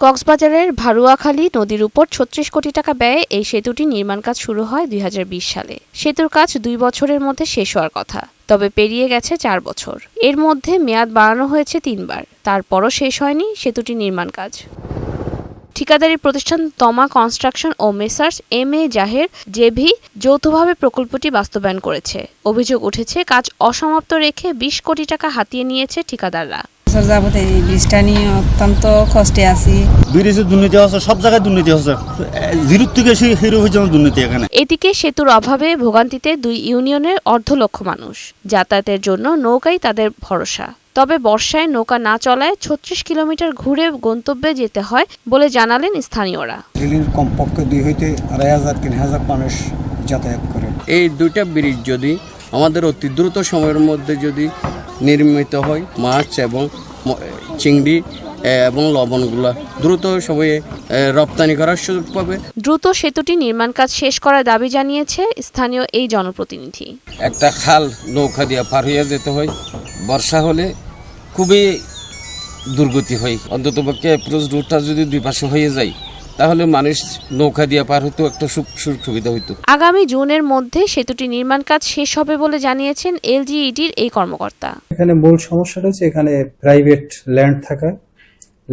কক্সবাজারের ভারুয়াখালী নদীর উপর ৩৬ কোটি টাকা ব্যয়ে এই সেতুটি নির্মাণ কাজ শুরু হয় ২০২০ সালে। সেতুর কাজ ২ বছরের মধ্যে শেষ হওয়ার কথা, তবে পেরিয়ে গেছে ৪ বছর। এর মধ্যে মেয়াদ বাড়ানো হয়েছে ৩ বার, তারপরও শেষ হয়নি সেতুটির নির্মাণ কাজ। ঠিকাদারি প্রতিষ্ঠান তমা কনস্ট্রাকশন ও মেসার্স এম.এ. জাহের জেভি যৌথভাবে প্রকল্পটি বাস্তবায়ন করেছে। অভিযোগ উঠেছে, কাজ অসমাপ্ত রেখে ২০ কোটি টাকা হাতিয়ে নিয়েছে ঠিকাদাররা। যাবত এই ব্রিজটা নিয়ে অত্যন্ত কষ্টে আছি। ব্রিজে দুর্নীতি হচ্ছে, সব জায়গায় দুর্নীতি হচ্ছে, জিরো থেকে হিরো হয়ে যাওয়ার দুর্নীতি এখানে। এদিকে সেতুর অভাবে ভোগান্তিতে ২ ইউনিয়নের অর্ধলক্ষ মানুষ। যাতায়াতের জন্য নৌকাই তাদের ভরসা। তবে বর্ষায় নৌকা না চলায় ৩৬ কিলোমিটার ঘুরে গন্তব্যে যেতে হয় বলে জানালেন স্থানীয়রা। কমপক্ষে ২ হইতে ২,৫০০-৩,০০০ মানুষ যাতায়াত করে। এই দুইটা ব্রিজ যদি আমাদের অতি দ্রুত সময়ের মধ্যে যদি নির্মিত হয়, মাছ এবং চিংড়ি এবং লবণগুলা দ্রুত সময়ে রপ্তানি করার সুযোগ পাবে। দ্রুত সেতুটি নির্মাণ কাজ শেষ করার দাবি জানিয়েছে স্থানীয় এই জনপ্রতিনিধি। একটা খাল নৌকা দিয়ে পার হয়ে যেতে হয়, বর্ষা হলে খুবই দুর্গতি হয়। অন্ততপক্ষে অ্যাপ্রোচ রুটটা যদি দুই পাশে হয়ে যায় তাহলে মানুষ নৌকা দিয়ে পার হতো, একটা সুবিধা হইতো। আগামী জুনের মধ্যে সেতুটি নির্মাণ কাজ শেষ হবে বলে জানিয়েছেন এলজিইডির এই কর্মকর্তা। এখানে মূল সমস্যাটা হচ্ছে এখানে প্রাইভেট ল্যান্ড থাকায়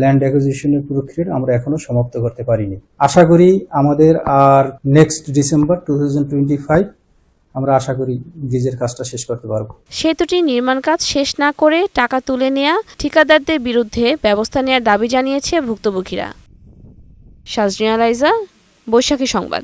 ল্যান্ড অ্যাকুইজিশনের প্রক্রিয়া আমরা এখনো সমাপ্ত করতে পারিনি। আশা করি আমাদের আর নেক্সট ডিসেম্বর 2025 আমরা আশা করি ব্রিজের কাজটা শেষ করতে পারবো। সেতুটি নির্মাণ কাজ শেষ না করে টাকা তুলে নেওয়া ঠিকাদারদের বিরুদ্ধে ব্যবস্থা নেওয়ার দাবি জানিয়েছে ভুক্তভোগীরা। শাজরিয়া লাইজা, বৈশাখী সংবাদ।